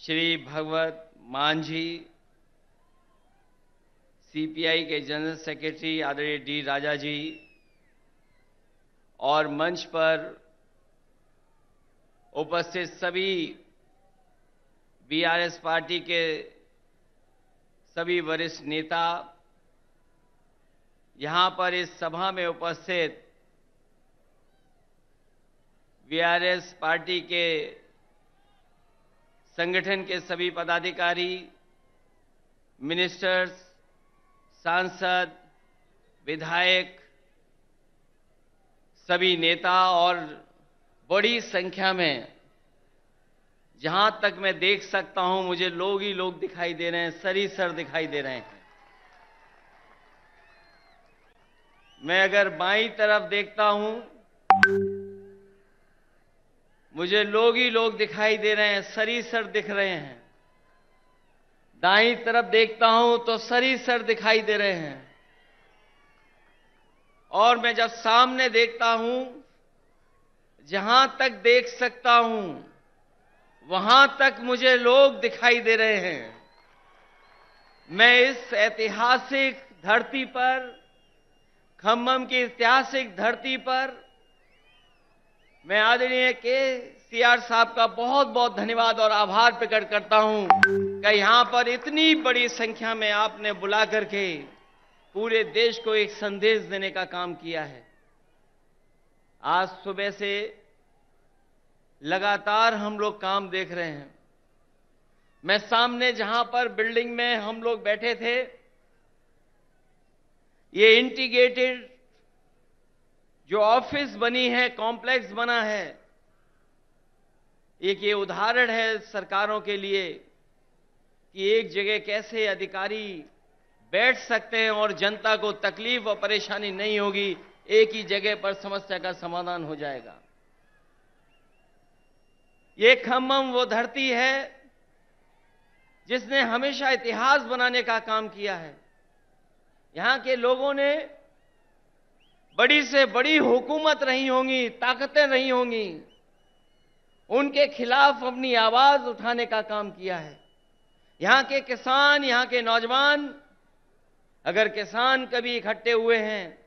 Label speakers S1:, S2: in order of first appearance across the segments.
S1: श्री भगवत मान जी, सीपीआई के general secretary आदरणीय डी राजा जी और मंच पर उपस्थित सभी बीआरएस पार्टी के सभी वरिष्ठ नेता, यहां पर इस सभा में उपस्थित बीआरएस पार्टी के संगठन के सभी पदाधिकारी, मिनिस्टर्स, सांसद, विधायक, सभी नेता और बड़ी संख्या में, जहां तक मैं देख सकता हूं मुझे लोग ही लोग दिखाई दे रहे हैं, सरीसर दिखाई दे रहे हैं। मैं अगर बाईं तरफ देखता हूं, मुझे लोग ही लोग दिखाई दे रहे हैं, सरीसर दिख रहे हैं। दाईं तरफ देखता हूं तो सरीसर दिखाई दे रहे हैं। और मैं जब सामने देखता हूं, जहां तक देख सकता हूं वहां तक मुझे लोग दिखाई दे रहे हैं। मैं इस ऐतिहासिक धरती पर, खम्मम की ऐतिहासिक धरती पर, मैं आदरणीय केसीआर साहब का बहुत बहुत धन्यवाद और आभार प्रकट करता हूं कि यहां पर इतनी बड़ी संख्या में आपने बुला करके पूरे देश को एक संदेश देने का काम किया है। आज सुबह से लगातार हम लोग काम देख रहे हैं। मैं सामने जहां पर बिल्डिंग में हम लोग बैठे थे, ये इंटीग्रेटेड जो ऑफिस बनी है, कॉम्प्लेक्स बना है, एक ये उदाहरण है सरकारों के लिए कि एक जगह कैसे अधिकारी बैठ सकते हैं और जनता को तकलीफ और परेशानी नहीं होगी, एक ही जगह पर समस्या का समाधान हो जाएगा। ये खम्मम वो धरती है जिसने हमेशा इतिहास बनाने का काम किया है। यहां के लोगों ने बड़ी से बड़ी हुकूमत रही होंगी, ताकतें रही होंगी, उनके खिलाफ अपनी आवाज उठाने का काम किया है। यहां के किसान, यहां के नौजवान, अगर किसान कभी इकट्ठे हुए हैं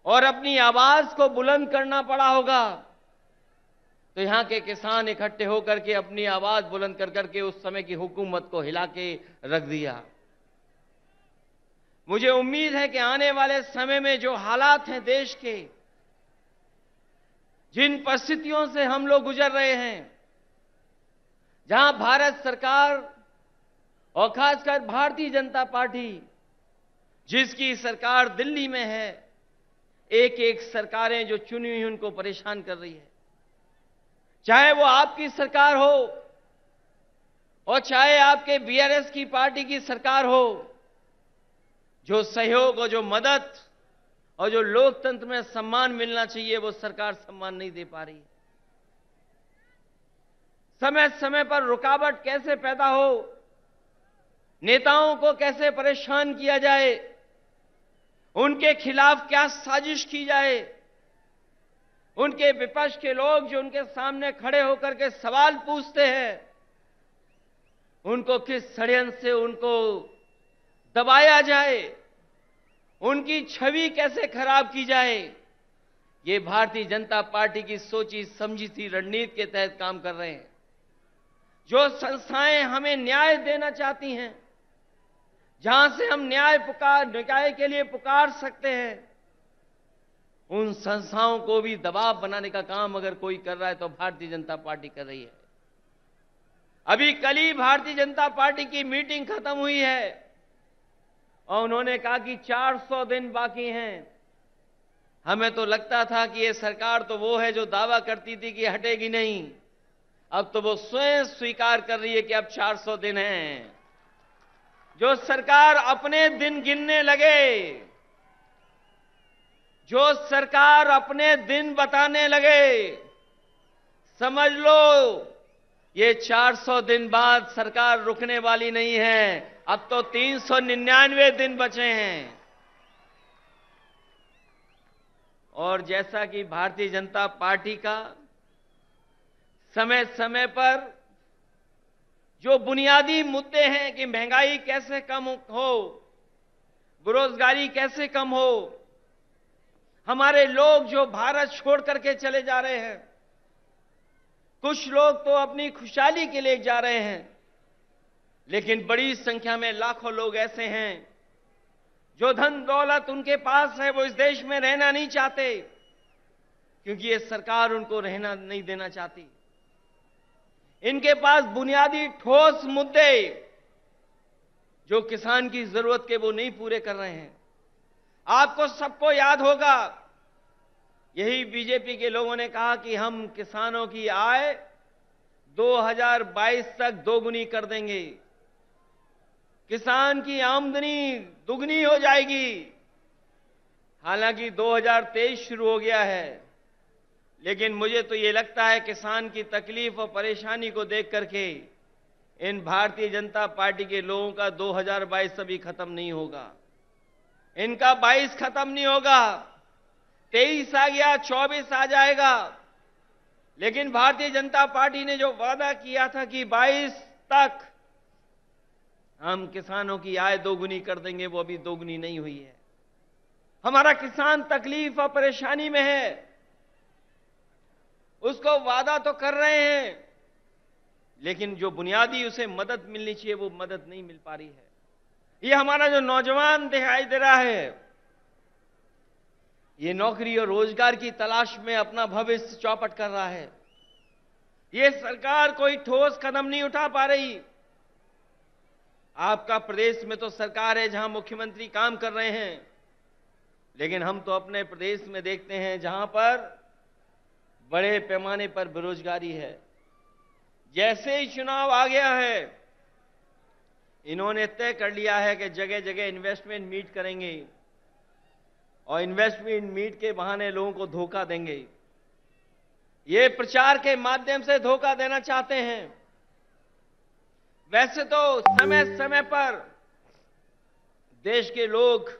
S1: और अपनी आवाज को बुलंद करना पड़ा होगा, तो यहां के किसान इकट्ठे होकर के अपनी आवाज बुलंद कर करके उस समय की हुकूमत को हिला के रख दिया। मुझे उम्मीद है कि आने वाले समय में जो हालात हैं देश के, जिन परिस्थितियों से हम लोग गुजर रहे हैं, जहां भारत सरकार और खासकर भारतीय जनता पार्टी, जिसकी सरकार दिल्ली में है, एक एक सरकारें जो चुनी हुई उनको परेशान कर रही है। चाहे वो आपकी सरकार हो और चाहे आपके बीआरएस की पार्टी की सरकार हो, जो सहयोग और जो मदद और जो लोकतंत्र में सम्मान मिलना चाहिए वो सरकार सम्मान नहीं दे पा रही है। समय समय पर रुकावट कैसे पैदा हो, नेताओं को कैसे परेशान किया जाए, उनके खिलाफ क्या साजिश की जाए, उनके विपक्ष के लोग जो उनके सामने खड़े होकर के सवाल पूछते हैं, उनको किस षड्यंत्र से उनको दबाया जाए, उनकी छवि कैसे खराब की जाए, ये भारतीय जनता पार्टी की सोची समझी सी रणनीति के तहत काम कर रहे हैं। जो संस्थाएं हमें न्याय देना चाहती हैं, जहां से हम न्याय के लिए पुकार सकते हैं, उन संस्थाओं को भी दबाव बनाने का काम अगर कोई कर रहा है तो भारतीय जनता पार्टी कर रही है। अभी कल ही भारतीय जनता पार्टी की मीटिंग खत्म हुई है और उन्होंने कहा कि 400 दिन बाकी हैं। हमें तो लगता था कि ये सरकार तो वो है जो दावा करती थी कि हटेगी नहीं, अब तो वो स्वयं स्वीकार कर रही है कि अब 400 दिन हैं। जो सरकार अपने दिन गिनने लगे, जो सरकार अपने दिन बताने लगे, समझ लो ये 400 दिन बाद सरकार रुकने वाली नहीं है। अब तो 399 दिन बचे हैं। और जैसा कि भारतीय जनता पार्टी का समय समय पर जो बुनियादी मुद्दे हैं कि महंगाई कैसे कम हो, बेरोजगारी कैसे कम हो, हमारे लोग जो भारत छोड़ करके चले जा रहे हैं, कुछ लोग तो अपनी खुशहाली के लिए जा रहे हैं, लेकिन बड़ी संख्या में लाखों लोग ऐसे हैं जो धन दौलत उनके पास है, वो इस देश में रहना नहीं चाहते, क्योंकि ये सरकार उनको रहना नहीं देना चाहती। इनके पास बुनियादी ठोस मुद्दे जो किसान की जरूरत के वो नहीं पूरे कर रहे हैं। आपको सबको याद होगा, यही बीजेपी के लोगों ने कहा कि हम किसानों की आय 2022 तक दोगुनी कर देंगे, किसान की आमदनी दुगनी हो जाएगी। हालांकि 2023 शुरू हो गया है, लेकिन मुझे तो ये लगता है किसान की तकलीफ और परेशानी को देख करके इन भारतीय जनता पार्टी के लोगों का 2022 अभी खत्म नहीं होगा, इनका 22 खत्म नहीं होगा, 23 आ गया, 24 आ जाएगा। लेकिन भारतीय जनता पार्टी ने जो वादा किया था कि 22 तक हम किसानों की आय दोगुनी कर देंगे, वो अभी दोगुनी नहीं हुई है। हमारा किसान तकलीफ और परेशानी में है, उसको वादा तो कर रहे हैं, लेकिन जो बुनियादी उसे मदद मिलनी चाहिए वो मदद नहीं मिल पा रही है। ये हमारा जो नौजवान दिखाई दे रहा है, ये नौकरी और रोजगार की तलाश में अपना भविष्य चौपट कर रहा है। ये सरकार कोई ठोस कदम नहीं उठा पा रही। आपका प्रदेश में तो सरकार है जहां मुख्यमंत्री काम कर रहे हैं, लेकिन हम तो अपने प्रदेश में देखते हैं जहां पर बड़े पैमाने पर बेरोजगारी है। जैसे ही चुनाव आ गया है, इन्होंने तय कर लिया है कि जगह जगह इन्वेस्टमेंट मीट करेंगे और इन्वेस्टमेंट मीट के बहाने लोगों को धोखा देंगे। ये प्रचार के माध्यम से धोखा देना चाहते हैं। वैसे तो समय समय पर देश के लोग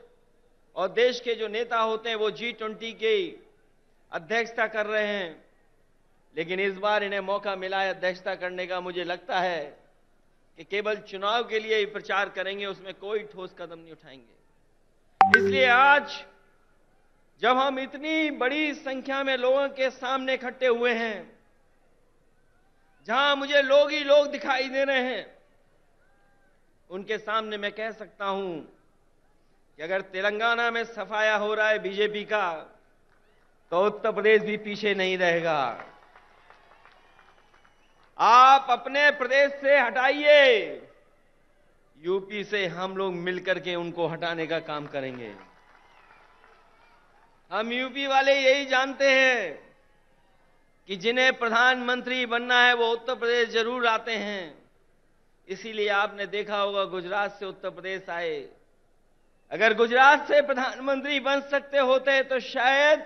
S1: और देश के जो नेता होते हैं वो G20 की अध्यक्षता कर रहे हैं, लेकिन इस बार इन्हें मौका मिला है अध्यक्षता करने का। मुझे लगता है कि केवल चुनाव के लिए ही प्रचार करेंगे, उसमें कोई ठोस कदम नहीं उठाएंगे। इसलिए आज जब हम इतनी बड़ी संख्या में लोगों के सामने इकट्ठे हुए हैं, जहां मुझे लोग ही लोग दिखाई दे रहे हैं, उनके सामने मैं कह सकता हूं कि अगर तेलंगाना में सफाया हो रहा है बीजेपी का, तो उत्तर प्रदेश भी पीछे नहीं रहेगा। आप अपने प्रदेश से हटाइए, यूपी से हम लोग मिलकर के उनको हटाने का काम करेंगे। हम यूपी वाले यही जानते हैं कि जिन्हें प्रधानमंत्री बनना है वो उत्तर प्रदेश जरूर आते हैं। इसीलिए आपने देखा होगा गुजरात से उत्तर प्रदेश आए। अगर गुजरात से प्रधानमंत्री बन सकते होते तो शायद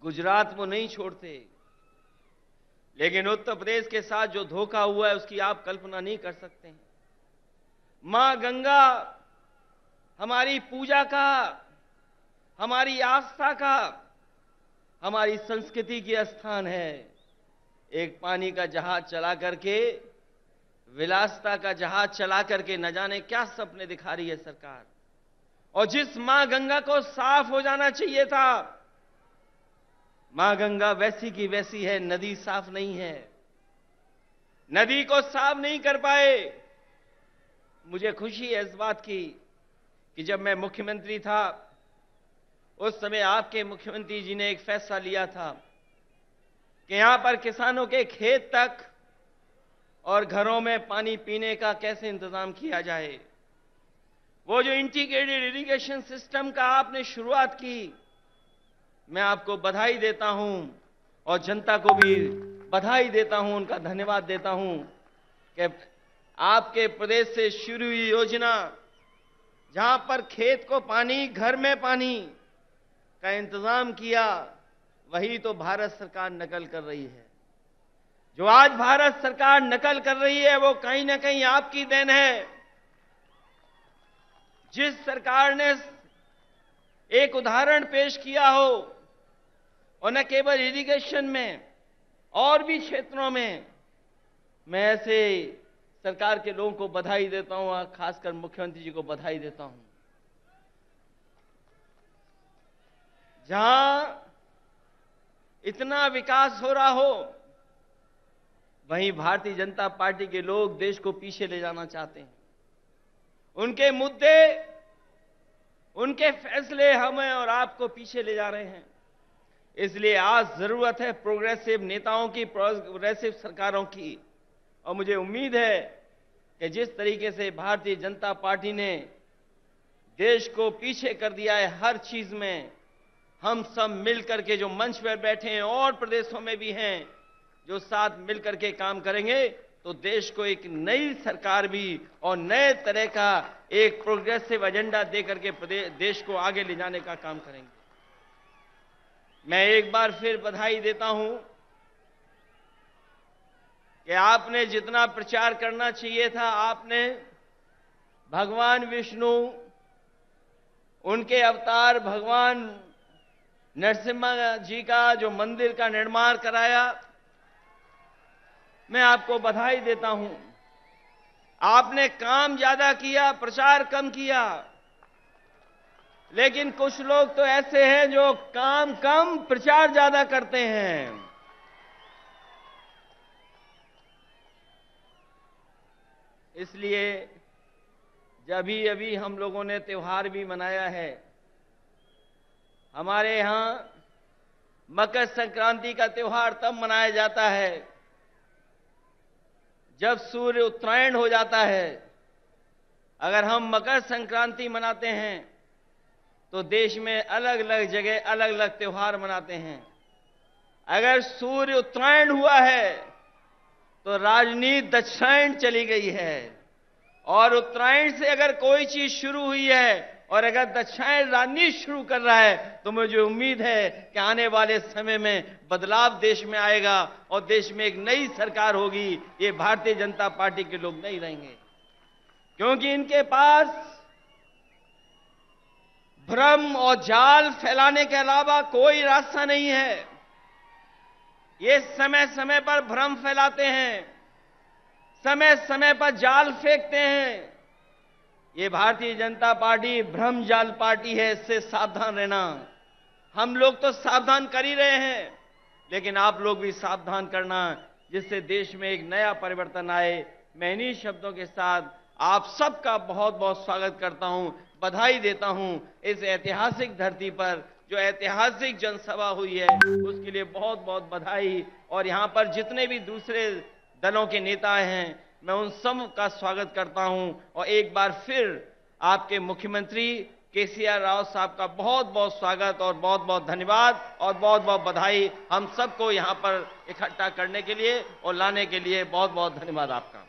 S1: गुजरात वो नहीं छोड़ते, लेकिन उत्तर प्रदेश के साथ जो धोखा हुआ है उसकी आप कल्पना नहीं कर सकते हैं। मां गंगा हमारी पूजा का, हमारी आस्था का, हमारी संस्कृति की स्थान है। एक पानी का जहाज चला करके, विलासिता का जहाज चला करके न जाने क्या सपने दिखा रही है सरकार। और जिस मां गंगा को साफ हो जाना चाहिए था, मां गंगा वैसी की वैसी है, नदी साफ नहीं है, नदी को साफ नहीं कर पाए। मुझे खुशी है इस बात की कि जब मैं मुख्यमंत्री था उस समय आपके मुख्यमंत्री जी ने एक फैसला लिया था कि यहां पर किसानों के खेत तक और घरों में पानी पीने का कैसे इंतजाम किया जाए। वो जो इंटीग्रेटेड इरिगेशन सिस्टम का आपने शुरुआत की, मैं आपको बधाई देता हूं और जनता को भी बधाई देता हूं, उनका धन्यवाद देता हूं कि आपके प्रदेश से शुरू हुई योजना, जहां पर खेत को पानी, घर में पानी का इंतजाम किया, वही तो भारत सरकार नकल कर रही है। जो आज भारत सरकार नकल कर रही है वो कहीं ना कहीं आपकी देन है। जिस सरकार ने एक उदाहरण पेश किया हो, और न केवल इरिगेशन में और भी क्षेत्रों में, मैं ऐसे सरकार के लोगों को बधाई देता हूं और खासकर मुख्यमंत्री जी को बधाई देता हूं। जहां इतना विकास हो रहा हो, वहीं भारतीय जनता पार्टी के लोग देश को पीछे ले जाना चाहते हैं। उनके मुद्दे, उनके फैसले हमें और आपको पीछे ले जा रहे हैं। इसलिए आज जरूरत है प्रोग्रेसिव नेताओं की, प्रोग्रेसिव सरकारों की। और मुझे उम्मीद है कि जिस तरीके से भारतीय जनता पार्टी ने देश को पीछे कर दिया है हर चीज में, हम सब मिलकर के जो मंच पर बैठे हैं और प्रदेशों में भी हैं, जो साथ मिलकर के काम करेंगे तो देश को एक नई सरकार भी और नए तरह का एक प्रोग्रेसिव एजेंडा देकर के देश को आगे ले जाने का काम करेंगे। मैं एक बार फिर बधाई देता हूं कि आपने जितना प्रचार करना चाहिए था, आपने भगवान विष्णु, उनके अवतार भगवान नरसिम्हा जी का जो मंदिर का निर्माण कराया, मैं आपको बधाई देता हूं। आपने काम ज्यादा किया, प्रचार कम किया। लेकिन कुछ लोग तो ऐसे हैं जो काम कम प्रचार ज्यादा करते हैं। इसलिए जब अभी हम लोगों ने त्योहार भी मनाया है, हमारे यहां मकर संक्रांति का त्योहार तब मनाया जाता है जब सूर्य उत्तरायण हो जाता है। अगर हम मकर संक्रांति मनाते हैं तो देश में अलग अलग जगह अलग अलग त्योहार मनाते हैं। अगर सूर्य उत्तरायण हुआ है तो राजनीति दक्षिणायन चली गई है, और उत्तरायण से अगर कोई चीज शुरू हुई है और अगर दक्षिणायन राजनीति शुरू कर रहा है तो मुझे उम्मीद है कि आने वाले समय में बदलाव देश में आएगा और देश में एक नई सरकार होगी। ये भारतीय जनता पार्टी के लोग नहीं रहेंगे, क्योंकि इनके पास भ्रम और जाल फैलाने के अलावा कोई रास्ता नहीं है। ये समय समय पर भ्रम फैलाते हैं, समय समय पर जाल फेंकते हैं। ये भारतीय जनता पार्टी भ्रम जाल पार्टी है, इससे सावधान रहना। हम लोग तो सावधान कर ही रहे हैं, लेकिन आप लोग भी सावधान करना, जिससे देश में एक नया परिवर्तन आए। मैं इन्हीं शब्दों के साथ आप सबका बहुत बहुत स्वागत करता हूं, बधाई देता हूं। इस ऐतिहासिक धरती पर जो ऐतिहासिक जनसभा हुई है उसके लिए बहुत बहुत बधाई। और यहां पर जितने भी दूसरे दलों के नेता हैं, मैं उन सब का स्वागत करता हूं। और एक बार फिर आपके मुख्यमंत्री केसीआर राव साहब का बहुत बहुत स्वागत और बहुत बहुत धन्यवाद और बहुत बहुत बधाई। हम सबको यहां पर इकट्ठा करने के लिए और लाने के लिए बहुत बहुत धन्यवाद आपका।